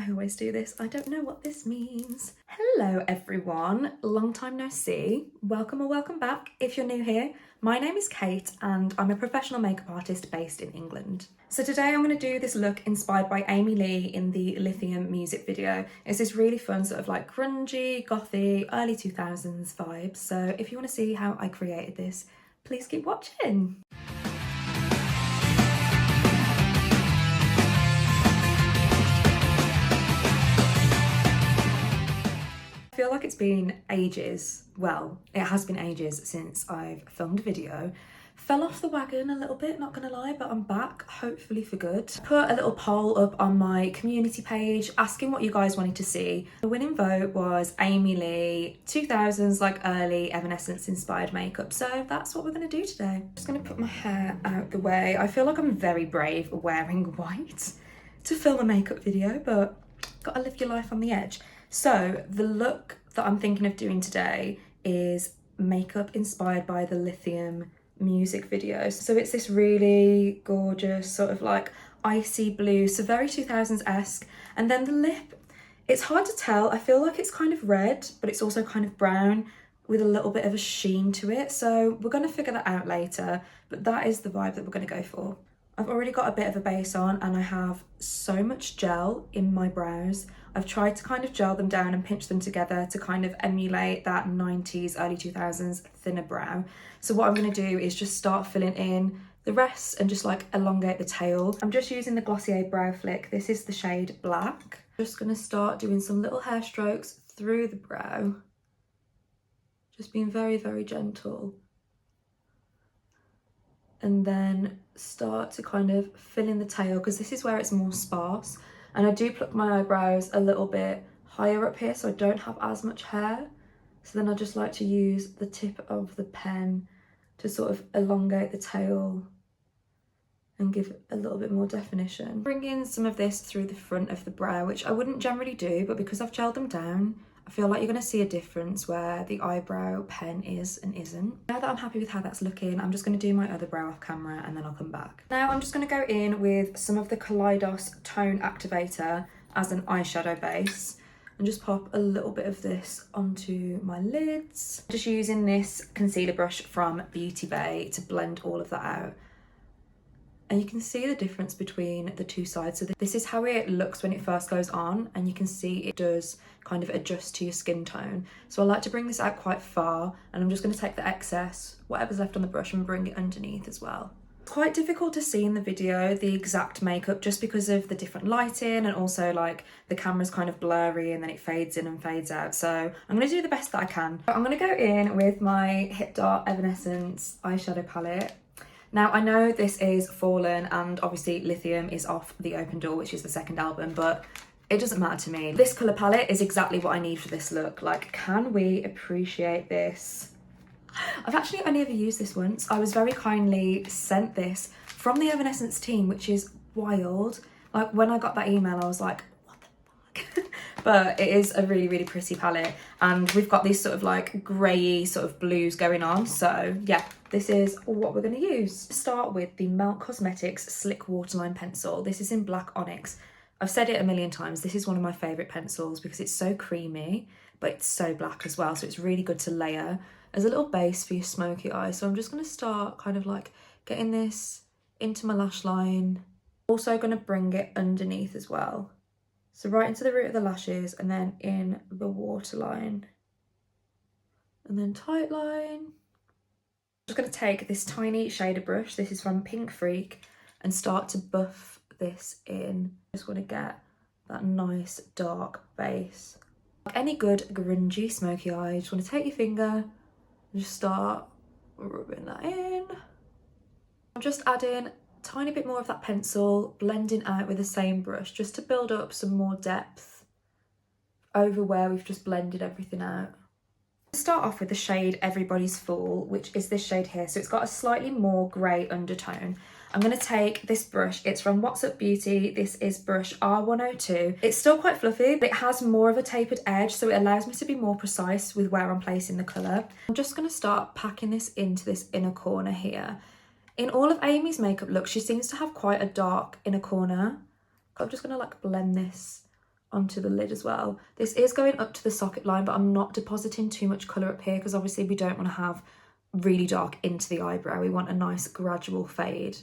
I always do this. I don't know what this means. Hello everyone, long time no see. Welcome or welcome back if you're new here. My name is Kate and I'm a professional makeup artist based in England. So today I'm going to do this look inspired by Amy Lee in the Lithium music video. It's this really fun sort of like grungy, gothy, early 2000s vibes. So if you want to see how I created this, please keep watching. I feel like it's been ages, well, it has been ages since I've filmed a video. Fell off the wagon a little bit, not gonna lie, but I'm back, hopefully for good. Put a little poll up on my community page asking what you guys wanted to see. The winning vote was Amy Lee, 2000s, like early Evanescence inspired makeup. So that's what we're gonna do today. I'm just gonna put my hair out the way. I feel like I'm very brave wearing white to film a makeup video, but gotta live your life on the edge. So the look that I'm thinking of doing today is makeup inspired by the Lithium music video. So it's this really gorgeous sort of like icy blue, so very 2000s-esque. And then the lip, it's hard to tell. I feel like it's kind of red, but it's also kind of brown with a little bit of a sheen to it. So we're going to figure that out later, but that is the vibe that we're going to go for. I've already got a bit of a base on and I have so much gel in my brows. I've tried to kind of gel them down and pinch them together to kind of emulate that 90s, early 2000s thinner brow. So what I'm going to do is just start filling in the rest and just like elongate the tail. I'm just using the Glossier Brow Flick. This is the shade Black. Just going to start doing some little hair strokes through the brow. Just being very, very gentle. And then start to kind of fill in the tail because this is where it's more sparse. And I do pluck my eyebrows a little bit higher up here so I don't have as much hair. So then I just like to use the tip of the pen to sort of elongate the tail and give a little bit more definition. Bring in some of this through the front of the brow, which I wouldn't generally do, but because I've gelled them down, I feel like you're going to see a difference where the eyebrow pen is and isn't. Now that I'm happy with how that's looking, I'm just going to do my other brow off camera and then I'll come back. Now I'm just going to go in with some of the Kaleidos Tone Activator as an eyeshadow base and just pop a little bit of this onto my lids. Just using this concealer brush from Beauty Bay to blend all of that out. And you can see the difference between the two sides. So this is how it looks when it first goes on, and you can see it does kind of adjust to your skin tone. So I like to bring this out quite far, and I'm just going to take the excess, whatever's left on the brush, and bring it underneath as well. It's quite difficult to see in the video the exact makeup just because of the different lighting, and also like the camera's kind of blurry and then it fades in and fades out. So I'm going to do the best that I can. I'm going to go in with my Hipdot Evanescence eyeshadow palette. Now, I know this is Fallen and obviously Lithium is off The Open Door, which is the second album, but it doesn't matter to me. This colour palette is exactly what I need for this look. Like, can we appreciate this? I've actually only ever used this once. I was very kindly sent this from the Evanescence team, which is wild. Like, when I got that email, I was like, what the fuck? But it is a really, really pretty palette. And we've got these sort of like grey sort of blues going on. So yeah, this is what we're going to use. Start with the Melt Cosmetics Slick Waterline Pencil. This is in Black Onyx. I've said it a million times. This is one of my favourite pencils because it's so creamy, but it's so black as well. So it's really good to layer as a little base for your smoky eye. So I'm just going to start kind of like getting this into my lash line. Also going to bring it underneath as well. So right into the root of the lashes and then in the waterline. And then tight line. I'm just going to take this tiny shader brush, this is from Pink Freak, and start to buff this in. Just want to get that nice dark base. Like any good grungy smoky eye, just want to take your finger and just start rubbing that in. I'm just adding a tiny bit more of that pencil, blending out with the same brush just to build up some more depth over where we've just blended everything out. Start off with the shade Everybody's Fool, which is this shade here. So it's got a slightly more grey undertone. I'm going to take this brush. It's from What's Up Beauty. This is brush R102. It's still quite fluffy, but it has more of a tapered edge, so it allows me to be more precise with where I'm placing the colour. I'm just going to start packing this into this inner corner here. In all of Amy's makeup looks, she seems to have quite a dark inner corner. I'm just going to like blend this onto the lid as well. This is going up to the socket line, but I'm not depositing too much colour up here because obviously we don't want to have really dark into the eyebrow. We want a nice gradual fade.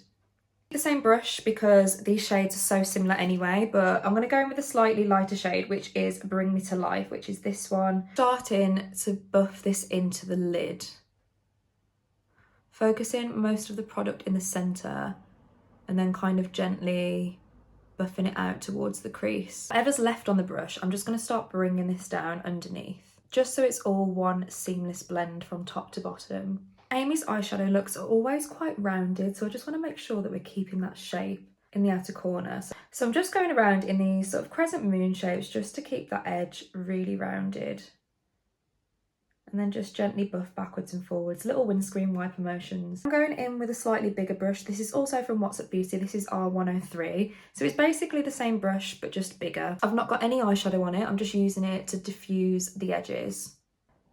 The same brush because these shades are so similar anyway, but I'm going to go in with a slightly lighter shade, which is Bring Me to Life, which is this one. Starting to buff this into the lid. Focusing most of the product in the centre and then kind of gently buffing it out towards the crease. Whatever's left on the brush, I'm just going to start bringing this down underneath, just so it's all one seamless blend from top to bottom. Amy's eyeshadow looks are always quite rounded, so I just want to make sure that we're keeping that shape in the outer corner. So I'm just going around in these sort of crescent moon shapes just to keep that edge really rounded. And then just gently buff backwards and forwards, little windscreen wiper motions. I'm going in with a slightly bigger brush. This is also from What's Up Beauty. This is R103. So it's basically the same brush, but just bigger. I've not got any eyeshadow on it. I'm just using it to diffuse the edges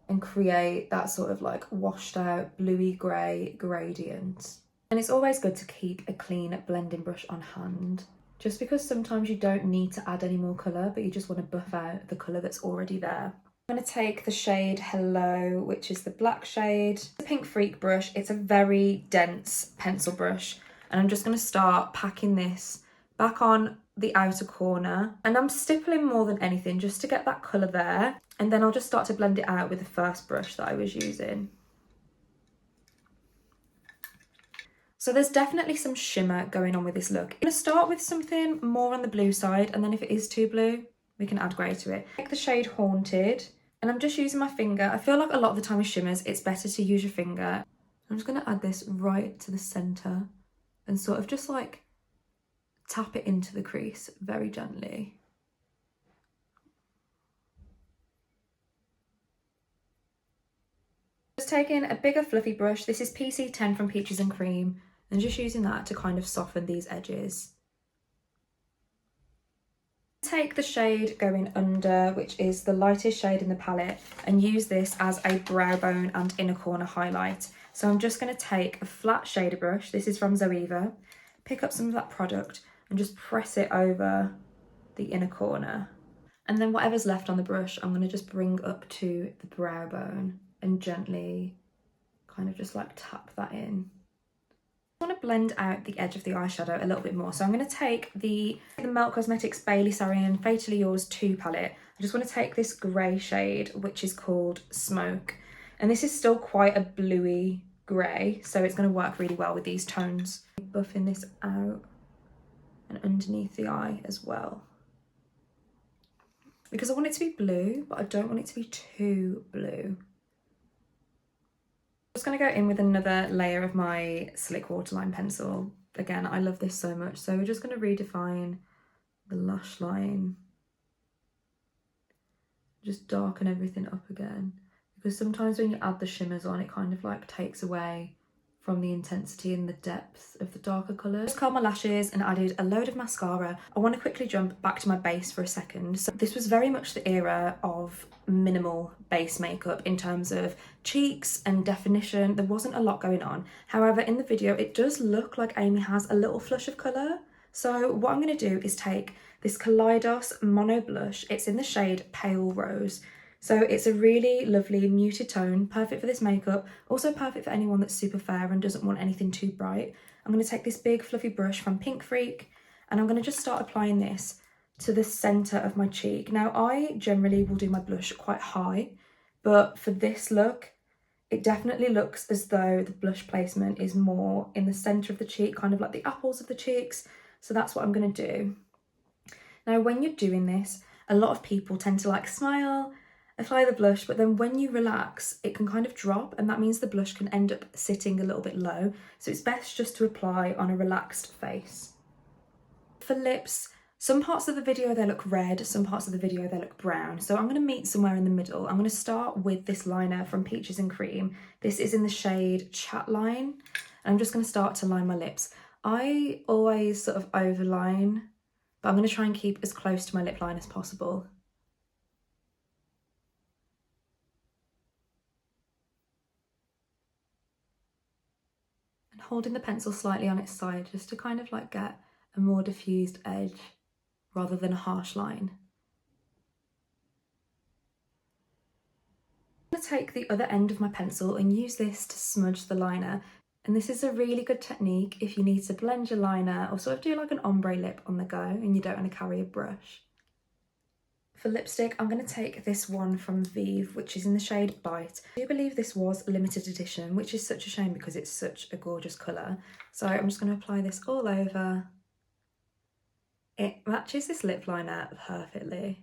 and create that sort of like washed out bluey grey gradient. And it's always good to keep a clean blending brush on hand, just because sometimes you don't need to add any more colour, but you just want to buff out the colour that's already there. I'm going to take the shade Hello, which is the black shade. The Pink Freak brush, it's a very dense pencil brush, and I'm just going to start packing this back on the outer corner, and I'm stippling more than anything just to get that colour there, and then I'll just start to blend it out with the first brush that I was using. So there's definitely some shimmer going on with this look. I'm going to start with something more on the blue side, and then if it is too blue, we can add grey to it. Take the shade Haunted, and I'm just using my finger. I feel like a lot of the time with shimmers, it's better to use your finger. I'm just going to add this right to the centre and sort of just like tap it into the crease very gently. Just taking a bigger fluffy brush. This is PC10 from Peaches and Cream, and just using that to kind of soften these edges. Take the shade Going Under, which is the lightest shade in the palette, and use this as a brow bone and inner corner highlight. So I'm just going to take a flat shader brush. This is from Zoeva. Pick up some of that product and just press it over the inner corner. And then whatever's left on the brush, I'm going to just bring up to the brow bone and gently kind of just like tap that in. I want to blend out the edge of the eyeshadow a little bit more. So I'm going to take the Melt Cosmetics Bailey Sarian Fatally Yours 2 palette. I just want to take this grey shade, which is called Smoke. And this is still quite a bluey grey, so it's going to work really well with these tones. Buffing this out and underneath the eye as well, because I want it to be blue, but I don't want it to be too blue. I'm just going to go in with another layer of my Slick Waterline pencil. Again, I love this so much, so we're just going to redefine the lash line, just darken everything up again, because sometimes when you add the shimmers on, it kind of like takes away from the intensity and the depth of the darker colours. Just curled my lashes and added a load of mascara. I want to quickly jump back to my base for a second. So this was very much the era of minimal base makeup in terms of cheeks and definition. There wasn't a lot going on. However, in the video, it does look like Amy has a little flush of colour. So what I'm going to do is take this Kaleidos Mono Blush. It's in the shade Pale Rose. So it's a really lovely muted tone, perfect for this makeup, also perfect for anyone that's super fair and doesn't want anything too bright. I'm going to take this big fluffy brush from Pink Freak, and I'm going to just start applying this to the centre of my cheek. Now, I generally will do my blush quite high, but for this look, it definitely looks as though the blush placement is more in the centre of the cheek, kind of like the apples of the cheeks. So that's what I'm going to do. Now, when you're doing this, a lot of people tend to like smile, apply the blush, but then when you relax, it can kind of drop, and that means the blush can end up sitting a little bit low. So it's best just to apply on a relaxed face. For lips, some parts of the video they look red, some parts of the video they look brown. So I'm going to meet somewhere in the middle. I'm going to start with this liner from Peaches and Cream. This is in the shade Chatline, and I'm just going to start to line my lips. I always sort of overline, but I'm going to try and keep as close to my lip line as possible. Holding the pencil slightly on its side just to kind of like get a more diffused edge rather than a harsh line. to take the other end of my pencil and use this to smudge the liner. And this is a really good technique if you need to blend your liner or sort of do like an ombre lip on the go and you don't want to carry a brush. For lipstick, I'm going to take this one from Vive, which is in the shade Bite. I do believe this was limited edition, which is such a shame because it's such a gorgeous colour. So I'm just going to apply this all over. It matches this lip liner perfectly.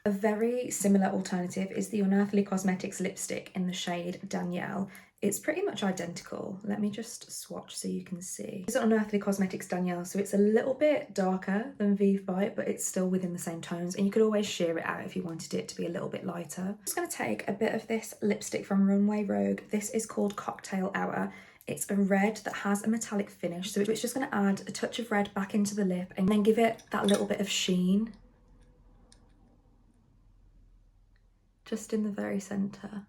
A very similar alternative is the Unearthly Cosmetics lipstick in the shade Danielle. It's pretty much identical. Let me just swatch so you can see. It's Unearthly Cosmetics Danielle, so it's a little bit darker than Vive Bite, but it's still within the same tones, and you could always sheer it out if you wanted it to be a little bit lighter. I'm just going to take a bit of this lipstick from Runway Rogue. This is called Cocktail Hour. It's a red that has a metallic finish, so it's just going to add a touch of red back into the lip and then give it that little bit of sheen. Just in the very centre.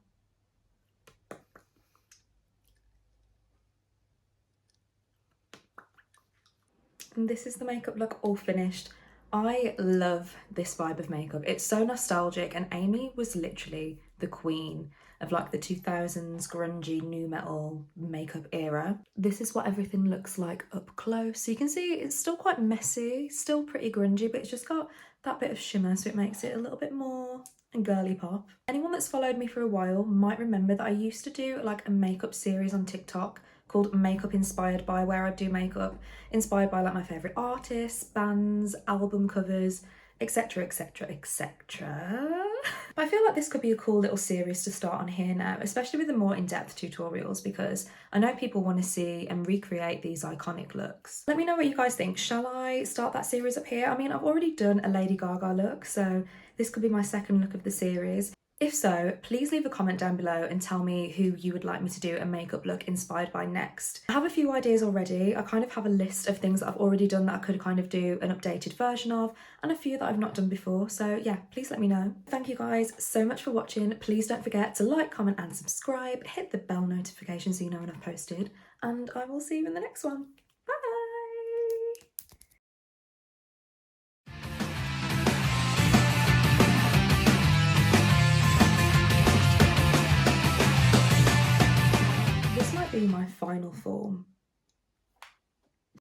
And this is the makeup look all finished. I love this vibe of makeup. It's so nostalgic, and Amy was literally the queen of like the 2000s grungy nu metal makeup era. This is what everything looks like up close. So you can see it's still quite messy, still pretty grungy, but it's just got that bit of shimmer, so it makes it a little bit more girly pop. Anyone that's followed me for a while might remember that I used to do like a makeup series on TikTok called Makeup Inspired By, where I do makeup inspired by like my favourite artists, bands, album covers, etc, etc, etc. I feel like this could be a cool little series to start on here now, especially with the more in-depth tutorials, because I know people want to see and recreate these iconic looks. Let me know what you guys think. Shall I start that series up here? I mean, I've already done a Lady Gaga look, so this could be my second look of the series. If so, please leave a comment down below and tell me who you would like me to do a makeup look inspired by next. I have a few ideas already. I kind of have a list of things that I've already done that I could kind of do an updated version of, and a few that I've not done before. So yeah, please let me know. Thank you guys so much for watching. Please don't forget to like, comment and subscribe. Hit the bell notification so you know when I've posted, and I will see you in the next one. Bye! This might be my final form.